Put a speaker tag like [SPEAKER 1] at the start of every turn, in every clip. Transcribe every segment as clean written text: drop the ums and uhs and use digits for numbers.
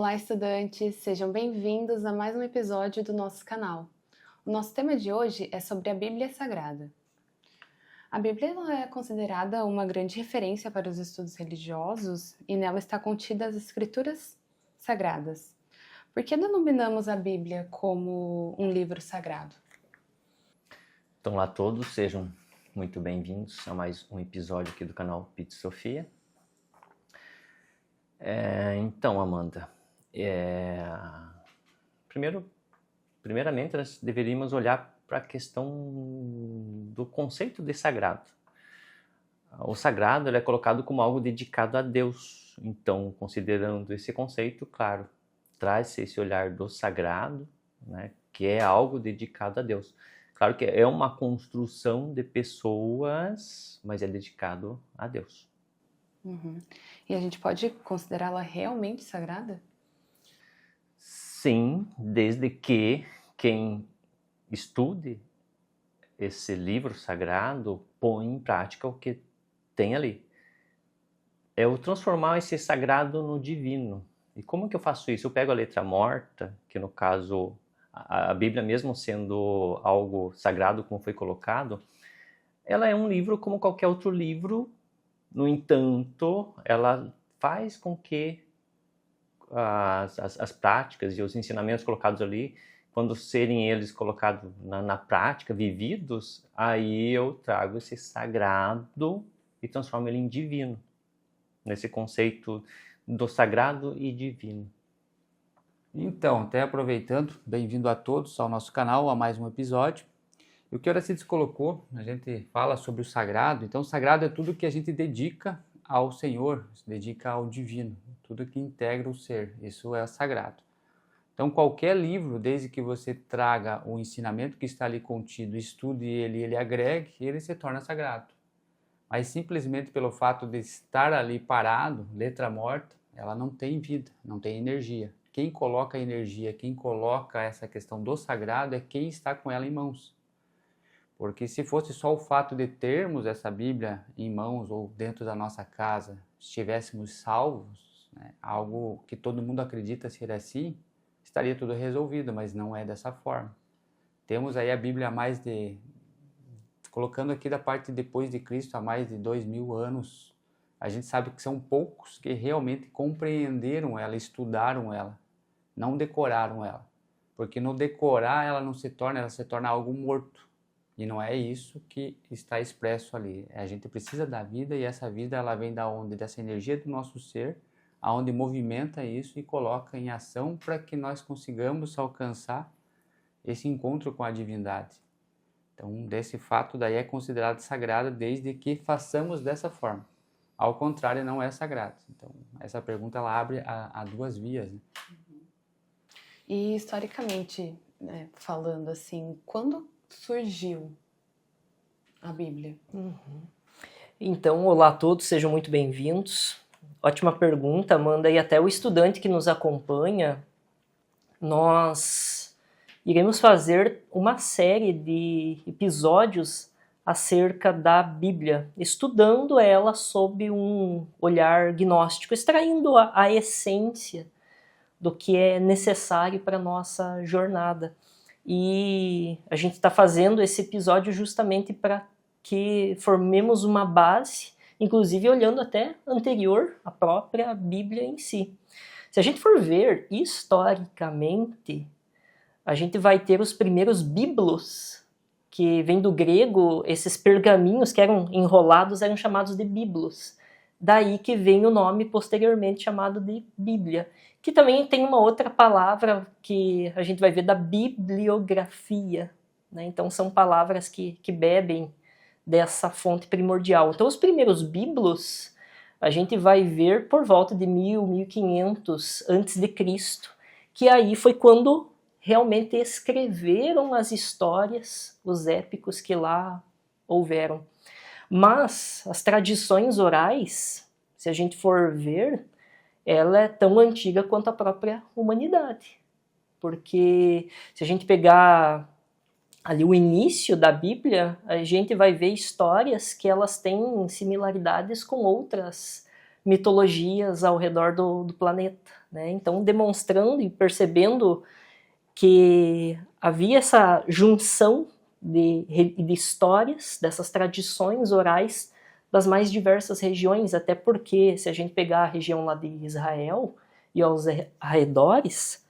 [SPEAKER 1] Olá, estudantes! Sejam bem-vindos a mais um episódio do nosso canal. O nosso tema de hoje é sobre a Bíblia Sagrada. A Bíblia é considerada uma grande referência para os estudos religiosos e nela está contida as Escrituras Sagradas. Por que denominamos a Bíblia como um livro sagrado?
[SPEAKER 2] Então, olá a todos, sejam muito bem-vindos a mais um episódio aqui do canal Pizza Sofia. Então, Amanda, primeiramente nós deveríamos olhar para a questão do conceito de sagrado. O sagrado é colocado como algo dedicado a Deus. Então, considerando esse conceito, claro, traz-se esse olhar do sagrado, né, que é algo dedicado a Deus. Claro que é uma construção de pessoas, mas é dedicado a Deus.
[SPEAKER 1] E a gente pode considerá-la realmente sagrada?
[SPEAKER 2] Sim, desde que quem estude esse livro sagrado põe em prática o que tem ali. É o transformar esse sagrado no divino. E como que eu faço isso? Eu pego a letra morta, que no caso a Bíblia, mesmo sendo algo sagrado, como foi colocado, ela é um livro como qualquer outro livro. No entanto, ela faz com que as práticas e os ensinamentos colocados ali, quando serem eles colocados na prática, vividos, aí eu trago esse sagrado e transformo ele em divino, nesse conceito do sagrado e divino.
[SPEAKER 3] Então, até aproveitando, bem-vindo a todos ao nosso canal, a mais um episódio. E o que a Oracides colocou, a gente fala sobre o sagrado. Então, o sagrado é tudo que a gente dedica ao Senhor, se dedica ao divino, tudo que integra o ser, isso é sagrado. Então, qualquer livro, desde que você traga o ensinamento que está ali contido, estude ele agregue, ele se torna sagrado. Mas simplesmente pelo fato de estar ali parado, letra morta, ela não tem vida, não tem energia. Quem coloca a energia, quem coloca essa questão do sagrado é quem está com ela em mãos. Porque se fosse só o fato de termos essa Bíblia em mãos ou dentro da nossa casa, estivéssemos salvos, né, algo que todo mundo acredita ser assim, estaria tudo resolvido, mas não é dessa forma. Temos aí a Bíblia colocando aqui da parte depois de Cristo, há mais de 2000 anos, a gente sabe que são poucos que realmente compreenderam ela, estudaram ela, não decoraram ela. Porque no decorar ela se torna algo morto. E não é isso que está expresso ali. A gente precisa da vida e essa vida ela vem da onde? Dessa energia do nosso ser, aonde movimenta isso e coloca em ação para que nós consigamos alcançar esse encontro com a divindade. Então, desse fato daí é considerado sagrado desde que façamos dessa forma. Ao contrário, não é sagrado. Então, essa pergunta ela abre a duas vias, né?
[SPEAKER 1] E historicamente, né, falando assim, quando surgiu a Bíblia?
[SPEAKER 4] Então, olá a todos, sejam muito bem-vindos. Ótima pergunta, Amanda, e até o estudante que nos acompanha, nós iremos fazer uma série de episódios acerca da Bíblia, estudando ela sob um olhar gnóstico, extraindo a essência do que é necessário para a nossa jornada. E a gente está fazendo esse episódio justamente para que formemos uma base, inclusive olhando até anterior à própria Bíblia em si. Se a gente for ver historicamente, a gente vai ter os primeiros biblos, que vem do grego, esses pergaminhos que eram enrolados eram chamados de biblos. Daí que vem o nome posteriormente chamado de Bíblia, que também tem uma outra palavra que a gente vai ver da bibliografia, né? Então são palavras que bebem dessa fonte primordial. Então os primeiros biblos a gente vai ver por volta de 1500 antes de Cristo, que aí foi quando realmente escreveram as histórias, os épicos que lá houveram. Mas as tradições orais, se a gente for ver, ela é tão antiga quanto a própria humanidade. Porque se a gente pegar ali o início da Bíblia, a gente vai ver histórias que elas têm similaridades com outras mitologias ao redor do planeta, né? Então, demonstrando e percebendo que havia essa junção de histórias, dessas tradições orais das mais diversas regiões, até porque, se a gente pegar a região lá de Israel e aos arredores,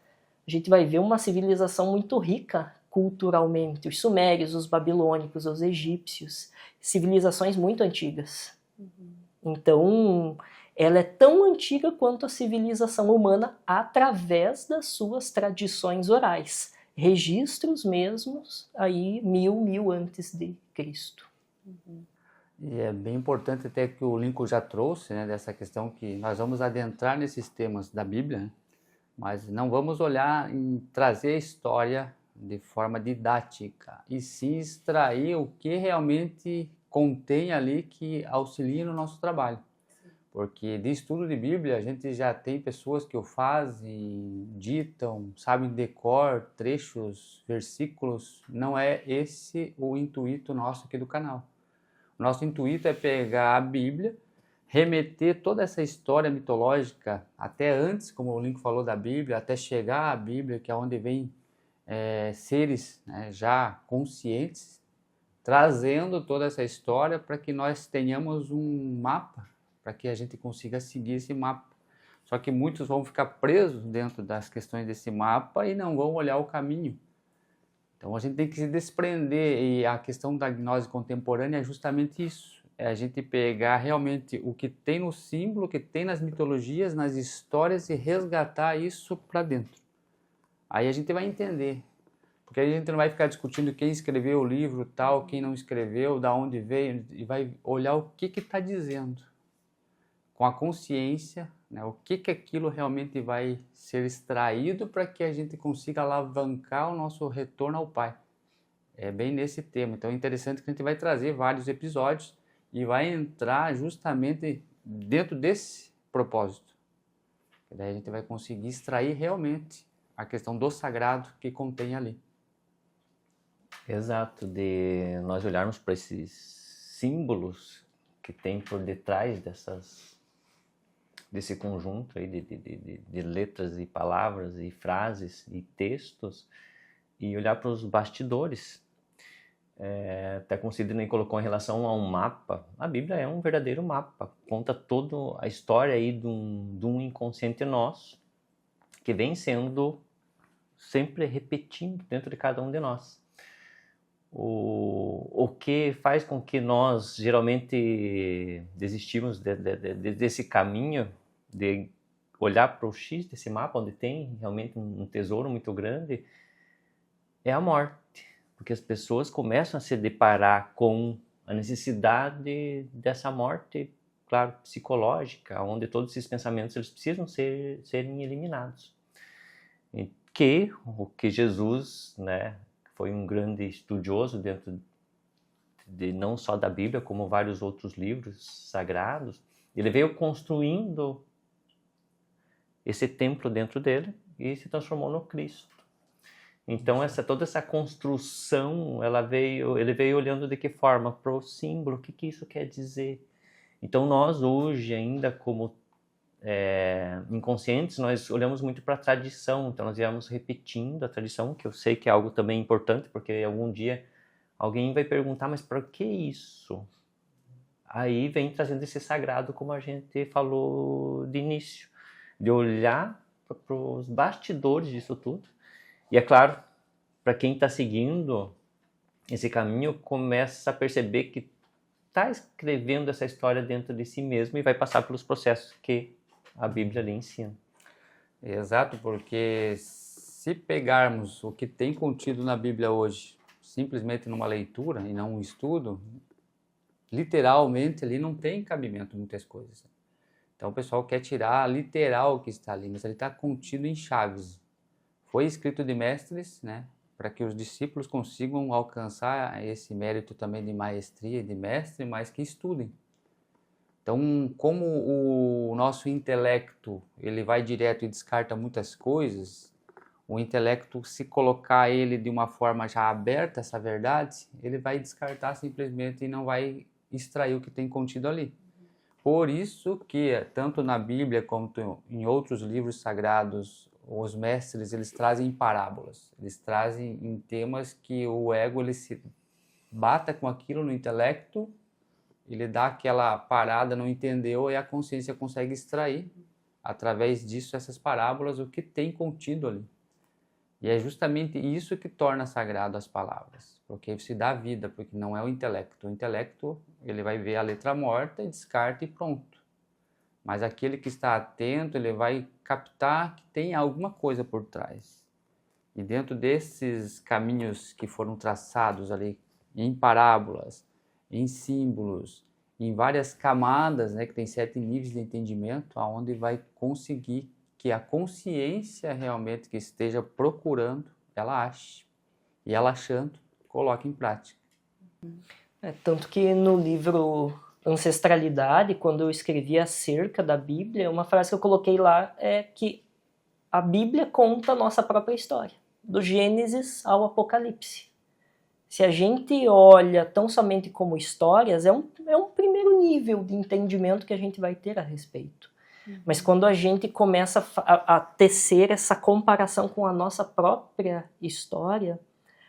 [SPEAKER 4] a gente vai ver uma civilização muito rica culturalmente. Os sumérios, os babilônicos, os egípcios, civilizações muito antigas. Então, ela é tão antiga quanto a civilização humana através das suas tradições orais. Registros mesmos aí 1000 antes de Cristo.
[SPEAKER 3] E é bem importante até que o Lincoln já trouxe, né, dessa questão que nós vamos adentrar nesses temas da Bíblia, né, mas não vamos olhar em trazer a história de forma didática, e sim extrair o que realmente contém ali que auxilia no nosso trabalho. Porque de estudo de Bíblia, a gente já tem pessoas que o fazem, ditam, sabem de cor, trechos, versículos. Não é esse o intuito nosso aqui do canal. O nosso intuito é pegar a Bíblia, remeter toda essa história mitológica, até antes, como o Lincoln falou da Bíblia, até chegar à Bíblia, que é onde vem seres, né, já conscientes, trazendo toda essa história para que nós tenhamos um mapa, para que a gente consiga seguir esse mapa. Só que muitos vão ficar presos dentro das questões desse mapa e não vão olhar o caminho. Então a gente tem que se desprender, e a questão da gnose contemporânea é justamente isso. É a gente pegar realmente o que tem no símbolo, o que tem nas mitologias, nas histórias, e resgatar isso para dentro. Aí a gente vai entender. Porque a gente não vai ficar discutindo quem escreveu o livro tal, quem não escreveu, da onde veio, e vai olhar o que está dizendo. Com a consciência, né, o que aquilo realmente vai ser extraído para que a gente consiga alavancar o nosso retorno ao Pai. É bem nesse tema. Então é interessante que a gente vai trazer vários episódios e vai entrar justamente dentro desse propósito. E daí a gente vai conseguir extrair realmente a questão do sagrado que contém ali.
[SPEAKER 2] Exato, de nós olharmos para esses símbolos que tem por detrás desse conjunto aí de letras e palavras e frases e textos, e olhar para os bastidores. Até como o Sidney colocou em relação a um mapa, a Bíblia é um verdadeiro mapa, conta toda a história aí de um inconsciente nosso, que vem sendo sempre repetindo dentro de cada um de nós. O que faz com que nós geralmente desistimos desse caminho de olhar para o X desse mapa, onde tem realmente um tesouro muito grande, é a morte. Porque as pessoas começam a se deparar com a necessidade dessa morte, claro, psicológica, onde todos esses pensamentos eles precisam serem eliminados. E o que Jesus, né, foi um grande estudioso dentro de não só da Bíblia, como vários outros livros sagrados, ele veio construindo esse templo dentro dele e se transformou no Cristo. Então toda essa construção, ele veio olhando de que forma? Para o símbolo, o que isso quer dizer? Então nós hoje, ainda como inconscientes, nós olhamos muito para a tradição, então nós íamos repetindo a tradição, que eu sei que é algo também importante, porque algum dia alguém vai perguntar, mas para que isso? Aí vem trazendo esse sagrado, como a gente falou de início, de olhar para os bastidores disso tudo. E é claro, para quem está seguindo esse caminho, começa a perceber que está escrevendo essa história dentro de si mesmo e vai passar pelos processos que a Bíblia lhe ensina.
[SPEAKER 3] Exato, porque se pegarmos o que tem contido na Bíblia hoje, simplesmente numa leitura e não um estudo, literalmente ali não tem cabimento muitas coisas. Então o pessoal quer tirar literal o que está ali, mas ele está contido em chaves. Foi escrito de mestres, né, para que os discípulos consigam alcançar esse mérito também de maestria, de mestre, mas que estudem. Então, como o nosso intelecto ele vai direto e descarta muitas coisas, o intelecto, se colocar ele de uma forma já aberta, essa verdade, ele vai descartar simplesmente e não vai extrair o que tem contido ali. Por isso que, tanto na Bíblia quanto em outros livros sagrados, os mestres eles trazem parábolas, eles trazem em temas que o ego ele se bata com aquilo no intelecto, ele dá aquela parada, não entendeu, e a consciência consegue extrair, através disso, essas parábolas, o que tem contido ali. E é justamente isso que torna sagrado as palavras, porque se dá vida, porque não é o intelecto. O intelecto, ele vai ver a letra morta e descarta e pronto. Mas aquele que está atento, ele vai captar que tem alguma coisa por trás. E dentro desses caminhos que foram traçados ali, em parábolas, em símbolos, em várias camadas, né, que tem 7 níveis de entendimento, aonde vai conseguir que a consciência realmente que esteja procurando, ela ache. E ela achando, coloque em prática.
[SPEAKER 4] Tanto que no livro Ancestralidade, quando eu escrevi acerca da Bíblia, uma frase que eu coloquei lá é que a Bíblia conta a nossa própria história, do Gênesis ao Apocalipse. Se a gente olha tão somente como histórias, é um primeiro nível de entendimento que a gente vai ter a respeito. Mas quando a gente começa a tecer essa comparação com a nossa própria história,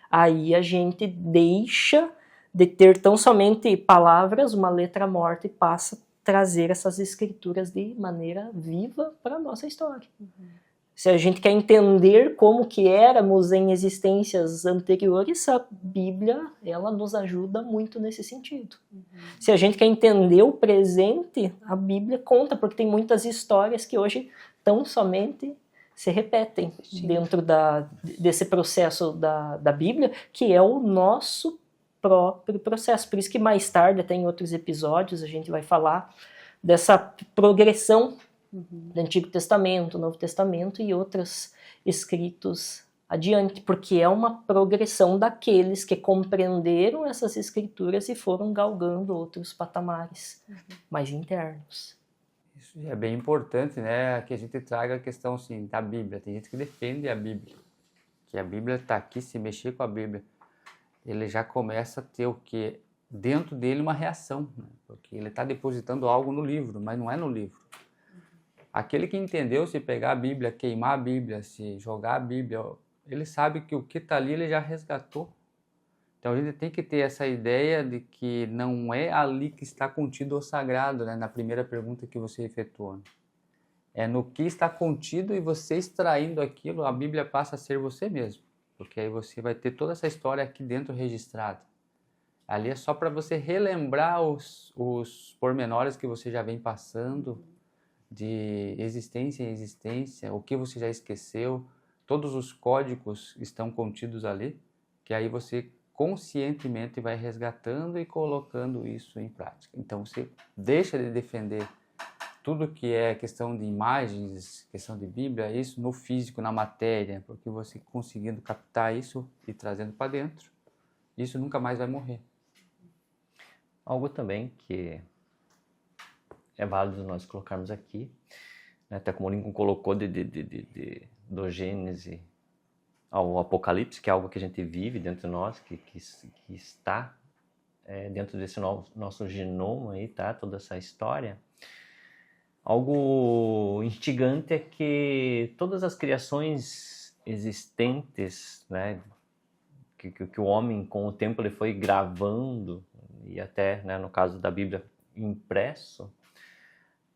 [SPEAKER 4] aí a gente deixa de ter tão somente palavras, uma letra morta, e passa a trazer essas escrituras de maneira viva para a nossa história. Se a gente quer entender como que éramos em existências anteriores, a Bíblia ela nos ajuda muito nesse sentido. Se a gente quer entender o presente, a Bíblia conta, porque tem muitas histórias que hoje tão somente se repetem dentro desse processo da Bíblia, que é o nosso próprio processo. Por isso que mais tarde, até em outros episódios, a gente vai falar dessa progressão do Antigo Testamento, Novo Testamento e outros escritos adiante, porque é uma progressão daqueles que compreenderam essas escrituras e foram galgando outros patamares mais internos.
[SPEAKER 3] Isso é bem importante, né, que a gente traga a questão assim, da Bíblia. Tem gente que defende a Bíblia, que a Bíblia está aqui, se mexer com a Bíblia, ele já começa a ter o que? Dentro dele uma reação, né? Porque ele está depositando algo no livro, mas não é no livro. Aquele que entendeu, se pegar a Bíblia, queimar a Bíblia, se jogar a Bíblia, ele sabe que o que está ali ele já resgatou. Então a gente tem que ter essa ideia de que não é ali que está contido o sagrado, né? Na primeira pergunta que você efetuou. É no que está contido, e você extraindo aquilo, a Bíblia passa a ser você mesmo. Porque aí você vai ter toda essa história aqui dentro registrada. Ali é só para você relembrar os pormenores que você já vem passando, de existência em existência, o que você já esqueceu, todos os códigos estão contidos ali, que aí você conscientemente vai resgatando e colocando isso em prática. Então você deixa de defender tudo que é questão de imagens, questão de Bíblia, isso no físico, na matéria, porque você conseguindo captar isso e trazendo para dentro, isso nunca mais vai morrer.
[SPEAKER 2] Algo também que é válido nós colocarmos aqui, né, até como o Lincoln colocou do Gênesis ao Apocalipse, que é algo que a gente vive dentro de nós, que está dentro desse nosso genoma aí, tá? Toda essa história. Algo instigante é que todas as criações existentes, né, que o homem com o tempo ele foi gravando, e até, né, no caso da Bíblia, impresso,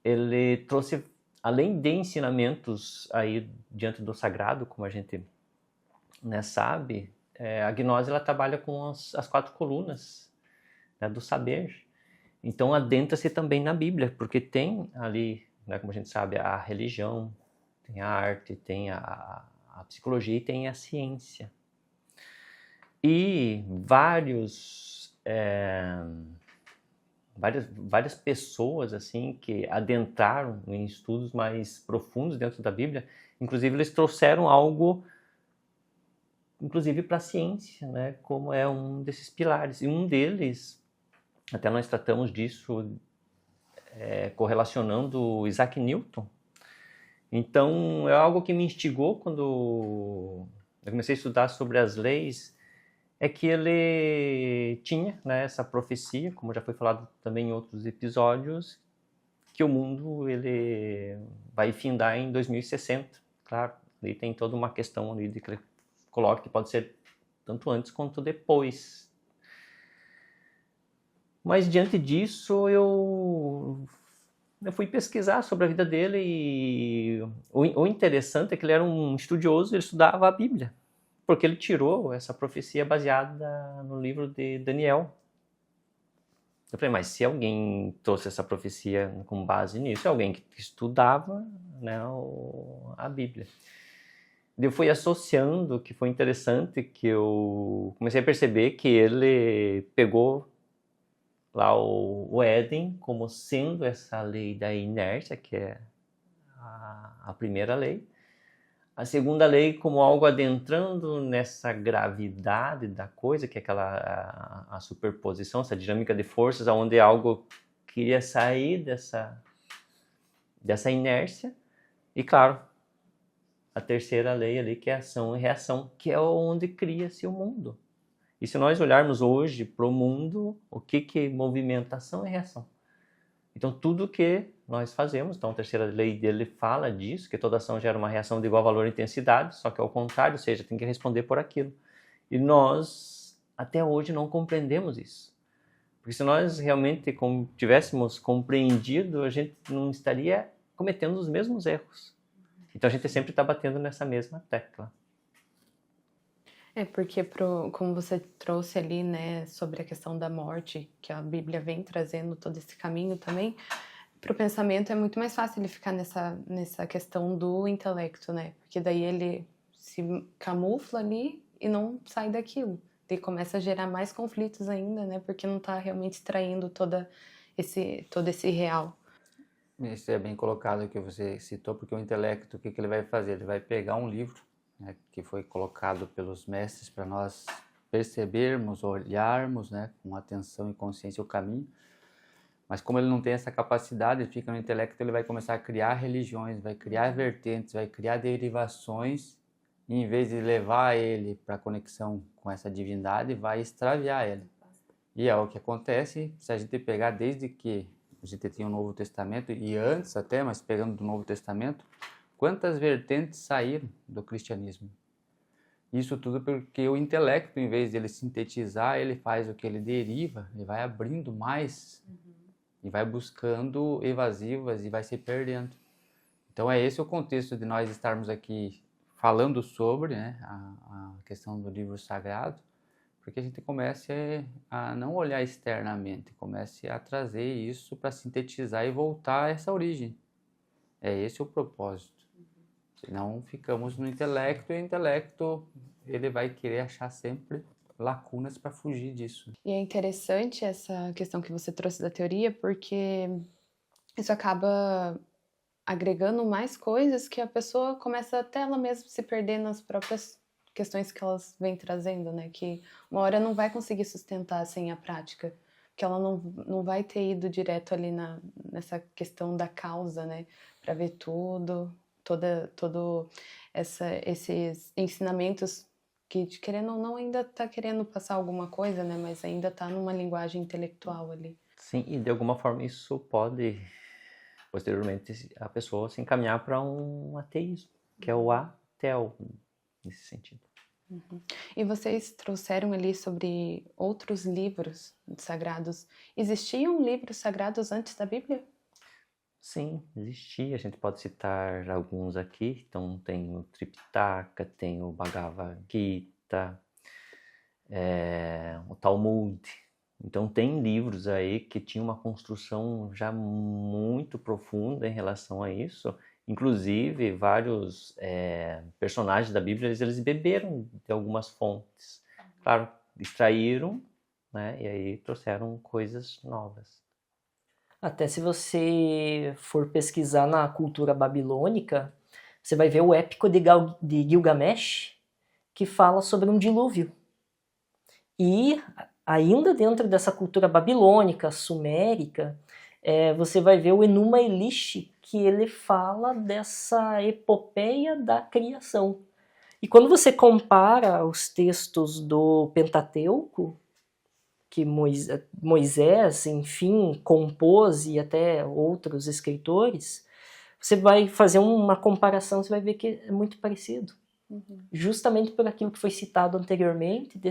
[SPEAKER 2] ele trouxe, além de ensinamentos aí diante do sagrado, como a gente, né, sabe, a gnose ela trabalha com as 4 colunas, né, do saber. Então adentra-se também na Bíblia, porque tem ali, né, como a gente sabe, a religião, tem a arte, tem a psicologia e tem a ciência. E várias pessoas assim que adentraram em estudos mais profundos dentro da Bíblia, inclusive eles trouxeram algo, inclusive para a ciência, né, como é um desses pilares. E um deles, até nós tratamos disso correlacionando Isaac Newton. Então é algo que me instigou quando eu comecei a estudar sobre as leis, é que ele tinha, né, essa profecia, como já foi falado também em outros episódios, que o mundo ele vai findar em 2060. Claro, ali tem toda uma questão ali de que ele coloca que pode ser tanto antes quanto depois. Mas diante disso eu fui pesquisar sobre a vida dele e o interessante é que ele era um estudioso, ele estudava a Bíblia, porque ele tirou essa profecia baseada no livro de Daniel. Eu falei, mas se alguém trouxe essa profecia com base nisso, é alguém que estudava, né, a Bíblia. Eu fui associando, que foi interessante, que eu comecei a perceber que ele pegou lá o Éden como sendo essa lei da inércia, que é a primeira lei. A segunda lei como algo adentrando nessa gravidade da coisa, que é a superposição, essa dinâmica de forças, onde algo queria sair dessa inércia. E claro, a terceira lei ali, que é ação e reação, que é onde cria-se o mundo. E se nós olharmos hoje para o mundo, o que movimenta ação e reação? Então, tudo que nós fazemos, então a terceira lei dele fala disso, que toda ação gera uma reação de igual valor e intensidade, só que ao contrário, ou seja, tem que responder por aquilo. E nós, até hoje, não compreendemos isso. Porque se nós realmente tivéssemos compreendido, a gente não estaria cometendo os mesmos erros. Então, a gente sempre está batendo nessa mesma tecla.
[SPEAKER 1] Porque como você trouxe ali, né, sobre a questão da morte, que a Bíblia vem trazendo todo esse caminho também, para o pensamento é muito mais fácil ele ficar nessa questão do intelecto, né? Porque daí ele se camufla ali e não sai daquilo. E começa a gerar mais conflitos ainda, né? Porque não está realmente extraindo todo esse real.
[SPEAKER 3] Isso é bem colocado o que você citou, porque o intelecto, o que ele vai fazer? Ele vai pegar um livro, né, que foi colocado pelos mestres para nós percebermos, olharmos, né, com atenção e consciência o caminho, mas como ele não tem essa capacidade, ele fica no intelecto, ele vai começar a criar religiões, vai criar vertentes, vai criar derivações, e em vez de levar ele para a conexão com essa divindade, vai extraviar ele. E é o que acontece se a gente pegar desde que a gente tinha o Novo Testamento, e antes até, mas pegando do Novo Testamento, quantas vertentes saíram do cristianismo? Isso tudo porque o intelecto, em vez de ele sintetizar, ele faz o que? Ele deriva, ele vai abrindo mais e vai buscando evasivas e vai se perdendo. Então é esse o contexto de nós estarmos aqui falando sobre, né, a questão do livro sagrado, porque a gente comece a não olhar externamente, comece a trazer isso para sintetizar e voltar a essa origem. É esse o propósito. Senão ficamos no intelecto, e o intelecto ele vai querer achar sempre lacunas para fugir disso.
[SPEAKER 1] E é interessante essa questão que você trouxe da teoria, porque isso acaba agregando mais coisas que a pessoa começa até ela mesma se perder nas próprias questões que elas vêm trazendo, né? Que uma hora não vai conseguir sustentar sem a prática, que ela não vai ter ido direto ali nessa questão da causa, né? Para ver todo esses ensinamentos que, querendo ou não, ainda está querendo passar alguma coisa, né? Mas ainda está numa linguagem intelectual ali.
[SPEAKER 2] Sim, e de alguma forma isso pode, posteriormente, a pessoa se encaminhar para um ateísmo, que é o atel, nesse sentido.
[SPEAKER 1] Uhum. E vocês trouxeram ali sobre outros livros sagrados. Existiam livros sagrados antes da Bíblia?
[SPEAKER 2] Sim, existia. A gente pode citar alguns aqui. Então tem o Tripitaka, tem o Bhagavad Gita, o Talmud. Então tem livros aí que tinham uma construção já muito profunda em relação a isso. Inclusive, vários personagens da Bíblia, eles beberam de algumas fontes. Claro, extraíram, né, e aí trouxeram coisas novas.
[SPEAKER 4] Até se você for pesquisar na cultura babilônica, você vai ver o épico de Gilgamesh, que fala sobre um dilúvio. E ainda dentro dessa cultura babilônica, sumérica, você vai ver o Enuma Elish, que ele fala dessa epopeia da criação. E quando você compara os textos do Pentateuco, que Moisés, enfim, compôs e até outros escritores, você vai fazer uma comparação, você vai ver que é muito parecido. Justamente por aquilo que foi citado anteriormente,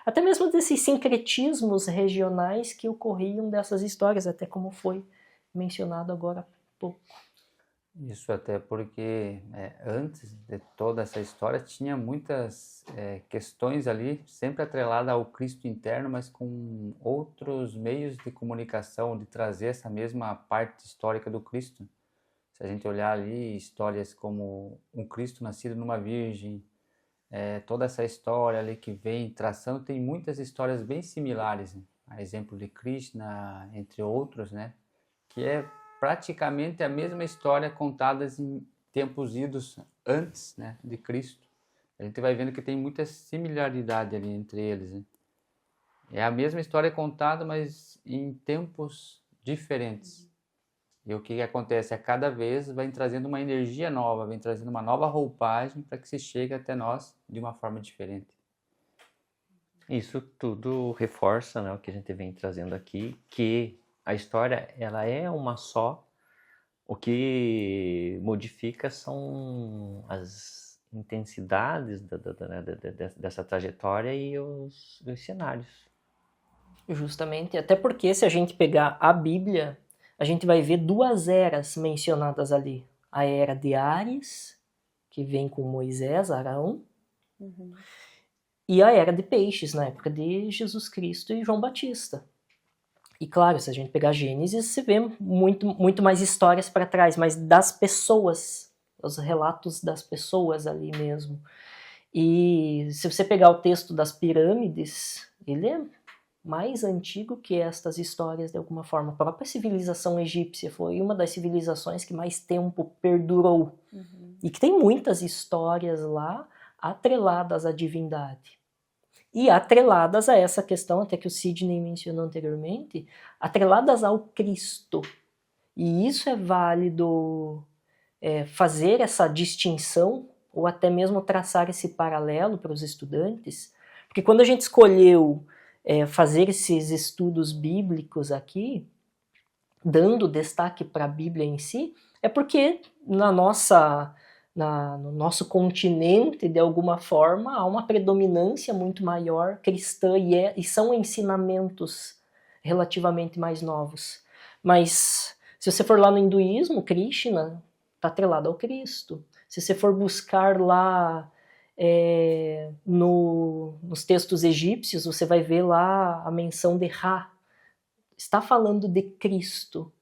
[SPEAKER 4] até mesmo desses sincretismos regionais que ocorriam dessas histórias, até como foi mencionado agora há pouco.
[SPEAKER 3] Isso até porque antes de toda essa história tinha muitas questões ali, sempre atreladas ao Cristo interno, mas com outros meios de comunicação, de trazer essa mesma parte histórica do Cristo. Se a gente olhar ali histórias como um Cristo nascido numa virgem, toda essa história ali que vem traçando, tem muitas histórias bem similares, né? A exemplo de Krishna, entre outros, né? Que é praticamente a mesma história contada em tempos idos antes, né, de Cristo. A gente vai vendo que tem muita similaridade ali entre eles, né? É a mesma história contada, mas em tempos diferentes. E o que acontece? A cada vez vem trazendo uma energia nova, vem trazendo uma nova roupagem para que se chegue até nós de uma forma diferente.
[SPEAKER 2] Isso tudo reforça, né, o que a gente vem trazendo aqui, que a história ela é uma só. O que modifica são as intensidades dessa trajetória e os cenários.
[SPEAKER 4] Justamente, até porque se a gente pegar a Bíblia, a gente vai ver duas eras mencionadas ali. A era de Ares, que vem com Moisés, Arão, e a era de Peixes, na época de Jesus Cristo e João Batista. E claro, se a gente pegar Gênesis, você vê muito mais histórias para trás, mas das pessoas, os relatos das pessoas ali mesmo. E se você pegar o texto das pirâmides, ele é mais antigo que estas histórias de alguma forma. A própria civilização egípcia foi uma das civilizações que mais tempo perdurou. E que tem muitas histórias lá atreladas à divindade. E atreladas a essa questão, até que o Sidney mencionou anteriormente, atreladas ao Cristo. E isso é válido fazer essa distinção, ou até mesmo traçar esse paralelo para os estudantes, porque quando a gente escolheu fazer esses estudos bíblicos aqui, dando destaque para a Bíblia em si, é porque no nosso continente, de alguma forma, há uma predominância muito maior cristã e são ensinamentos relativamente mais novos. Mas se você for lá no hinduísmo, Krishna está atrelado ao Cristo. Se você for buscar lá nos textos egípcios, você vai ver lá a menção de Ra. Está falando de Cristo,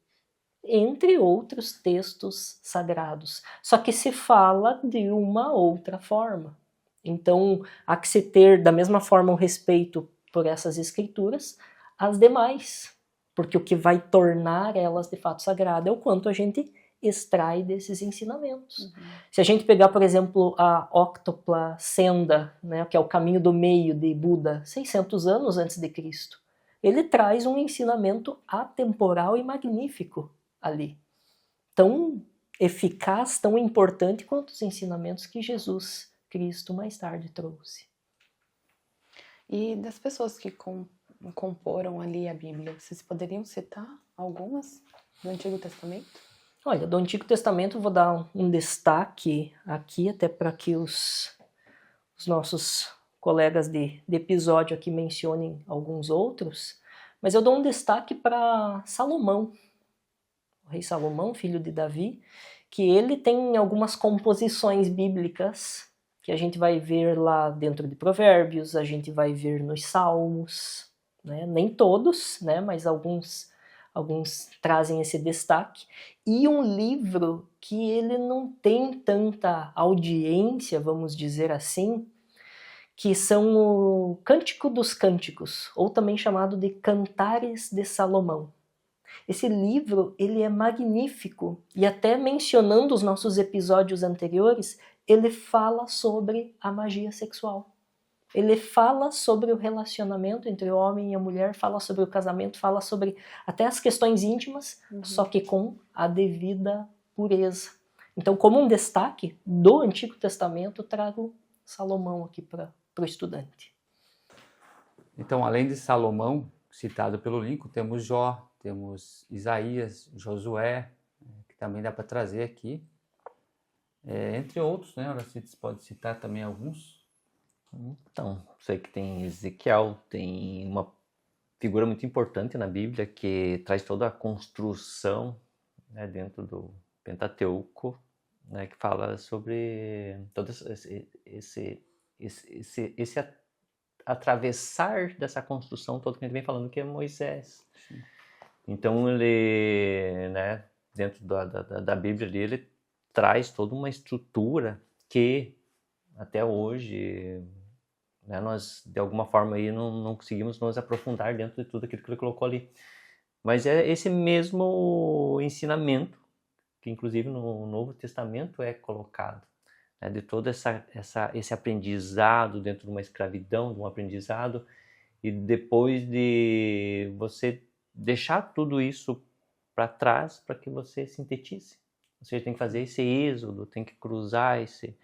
[SPEAKER 4] entre outros textos sagrados. Só que se fala de uma outra forma. Então, há que se ter, da mesma forma, o respeito por essas escrituras, as demais. Porque o que vai tornar elas de fato sagradas é o quanto a gente extrai desses ensinamentos. Se a gente pegar, por exemplo, a Octopla Senda, né, que é o caminho do meio de Buda, 600 anos antes de Cristo, ele traz um ensinamento atemporal e magnífico ali. Tão eficaz, tão importante quanto os ensinamentos que Jesus Cristo mais tarde trouxe.
[SPEAKER 1] E das pessoas que comporam ali a Bíblia, vocês poderiam citar algumas do Antigo Testamento?
[SPEAKER 4] Olha, do Antigo Testamento eu vou dar um destaque aqui, até para que os nossos colegas de episódio aqui mencionem alguns outros, mas eu dou um destaque para Salomão, o rei Salomão, filho de Davi, que ele tem algumas composições bíblicas que a gente vai ver lá dentro de Provérbios, a gente vai ver nos Salmos, né? Nem todos, né? Mas alguns trazem esse destaque. E um livro que ele não tem tanta audiência, vamos dizer assim, que são o Cântico dos Cânticos, ou também chamado de Cantares de Salomão. Esse livro, ele é magnífico, e até mencionando os nossos episódios anteriores, ele fala sobre a magia sexual. Ele fala sobre o relacionamento entre o homem e a mulher, fala sobre o casamento, fala sobre até as questões íntimas, só que com a devida pureza. Então, como um destaque do Antigo Testamento, eu trago Salomão aqui para o estudante.
[SPEAKER 3] Então, além de Salomão, citado pelo Lincoln, temos Jó, temos Isaías, Josué, que também dá para trazer aqui. Entre outros, né? Você pode citar também alguns.
[SPEAKER 2] Então, sei que tem Ezequiel, tem uma figura muito importante na Bíblia que traz toda a construção, né, dentro do Pentateuco, né, que fala sobre todo esse atravessar dessa construção toda que a gente vem falando, que é Moisés.
[SPEAKER 3] Sim.
[SPEAKER 2] Então ele, né, dentro da Bíblia ali, ele traz toda uma estrutura que até hoje, né, nós de alguma forma aí não conseguimos nos aprofundar dentro de tudo aquilo que ele colocou ali. Mas é esse mesmo ensinamento que inclusive no Novo Testamento é colocado, né, de todo esse aprendizado dentro de uma escravidão, de um aprendizado, e depois de você deixar tudo isso para trás para que você sintetize. Você tem que fazer esse êxodo, tem que cruzar esse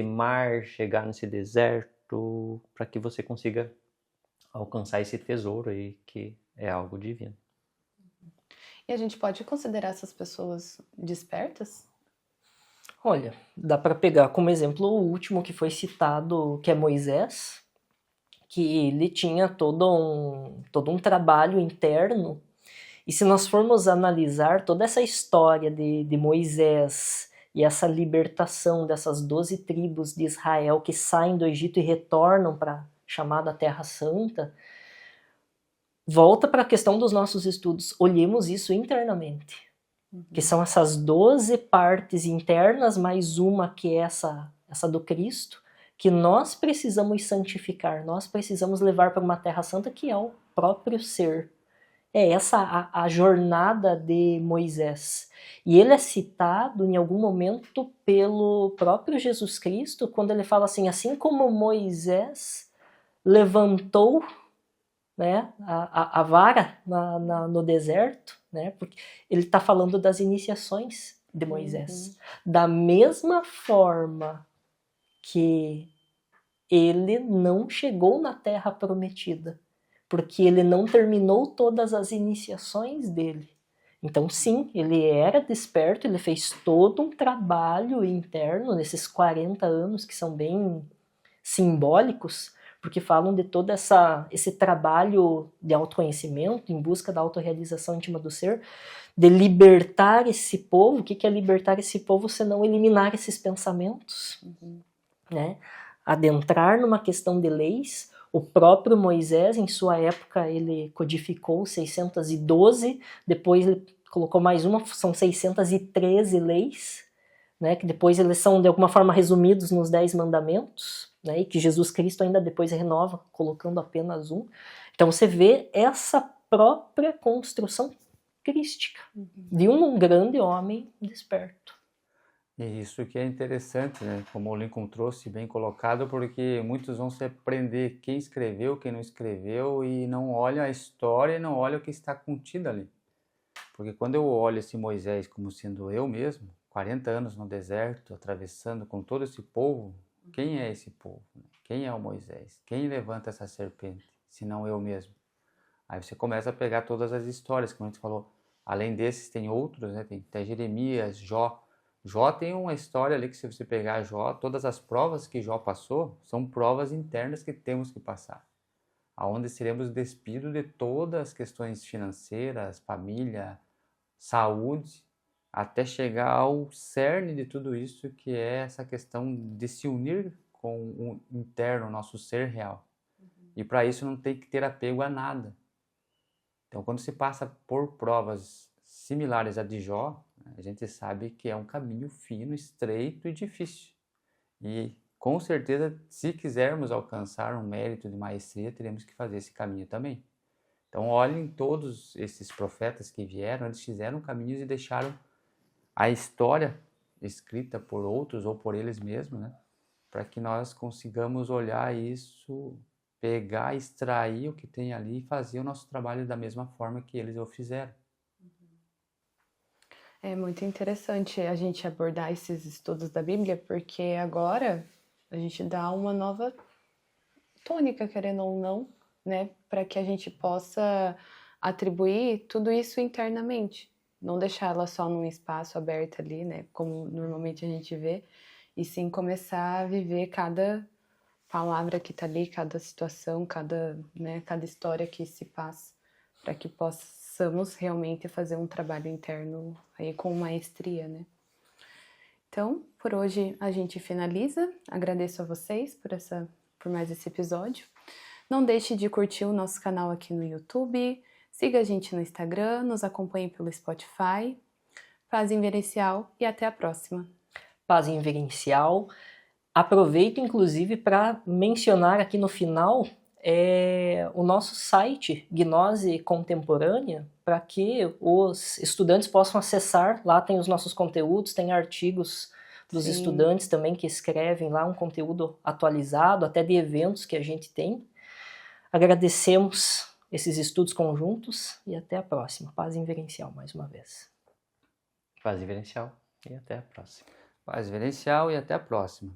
[SPEAKER 2] mar, chegar nesse deserto, para que você consiga alcançar esse tesouro aí, que é algo divino.
[SPEAKER 1] E a gente pode considerar essas pessoas despertas?
[SPEAKER 4] Olha, dá para pegar como exemplo o último que foi citado, que é Moisés, que ele tinha todo um trabalho interno. E se nós formos analisar toda essa história de Moisés e essa libertação dessas 12 tribos de Israel que saem do Egito e retornam para a chamada Terra Santa, volta para a questão dos nossos estudos. Olhemos isso internamente, que são essas 12 partes internas, mais uma que é essa do Cristo, que nós precisamos santificar, nós precisamos levar para uma Terra Santa que é o próprio ser. É essa a jornada de Moisés. E ele é citado em algum momento pelo próprio Jesus Cristo, quando ele fala assim como Moisés levantou, né, a vara no deserto, né, porque ele está falando das iniciações de Moisés. Da mesma forma que ele não chegou na Terra Prometida, porque ele não terminou todas as iniciações dele. Então, sim, ele era desperto, ele fez todo um trabalho interno nesses 40 anos que são bem simbólicos, porque falam de todo esse trabalho de autoconhecimento, em busca da autorrealização íntima do ser, de libertar esse povo. O que é libertar esse povo senão eliminar esses pensamentos? Né? Adentrar numa questão de leis. O próprio Moisés, em sua época, ele codificou 612, depois ele colocou mais uma, são 613 leis, né, que depois eles são de alguma forma resumidos nos 10 mandamentos, né, e que Jesus Cristo ainda depois renova, colocando apenas um. Então você vê essa própria construção crística de um grande homem desperto.
[SPEAKER 3] E isso que é interessante, né? Como o Lincoln trouxe, bem colocado, porque muitos vão se aprender quem escreveu, quem não escreveu, e não olham a história e não olham o que está contido ali. Porque quando eu olho esse Moisés como sendo eu mesmo, 40 anos no deserto, atravessando com todo esse povo, quem é esse povo? Quem é o Moisés? Quem levanta essa serpente, se não eu mesmo? Aí você começa a pegar todas as histórias, como a gente falou. Além desses, tem outros, né? Tem até Jeremias, Jó. Jó tem uma história ali que, se você pegar Jó, todas as provas que Jó passou são provas internas que temos que passar, aonde seremos despidos de todas as questões financeiras, família, saúde, até chegar ao cerne de tudo isso, que é essa questão de se unir com o interno, nosso ser real. E para isso não tem que ter apego a nada. Então, quando se passa por provas similares à de Jó, a gente sabe que é um caminho fino, estreito e difícil. E, com certeza, se quisermos alcançar um mérito de maestria, teremos que fazer esse caminho também. Então, olhem todos esses profetas que vieram, eles fizeram caminhos e deixaram a história escrita por outros ou por eles mesmos, né? Para que nós consigamos olhar isso, pegar, extrair o que tem ali e fazer o nosso trabalho da mesma forma que eles o fizeram.
[SPEAKER 1] É muito interessante a gente abordar esses estudos da Bíblia, porque agora a gente dá uma nova tônica, querendo ou não, né? Para que a gente possa atribuir tudo isso internamente. Não deixar ela só num espaço aberto ali, né? Como normalmente a gente vê. E sim começar a viver cada palavra que tá ali, cada situação, cada história que se passa. Para que possamos realmente fazer um trabalho interno aí com maestria, né? Então, por hoje a gente finaliza. Agradeço a vocês por mais esse episódio. Não deixe de curtir o nosso canal aqui no YouTube. Siga a gente no Instagram, nos acompanhe pelo Spotify. Paz Inverencial e até a próxima.
[SPEAKER 4] Paz Inverencial. Aproveito, inclusive, para mencionar aqui no final o nosso site, Gnose Contemporânea, para que os estudantes possam acessar. Lá tem os nossos conteúdos, tem artigos dos estudantes também que escrevem lá, um conteúdo atualizado, até de eventos que a gente tem. Agradecemos esses estudos conjuntos e até a próxima. Paz Inverencial, mais uma vez.
[SPEAKER 2] Paz Inverencial e até a próxima.
[SPEAKER 3] Paz Inverencial e até a próxima.